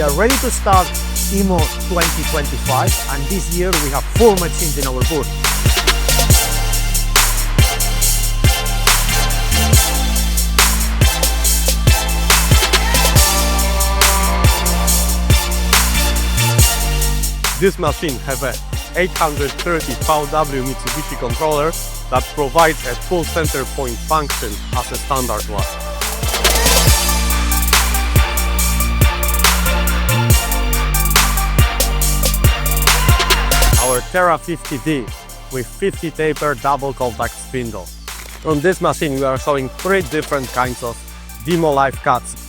are ready to start EMO 2025, and this year we have 4 machines in our booth. This machine has a 830 VW Mitsubishi controller that provides a full center point function as a standard one. Our Terra 50D with 50 taper double contact spindle. On this machine we are showing 3 different kinds of demo live cuts.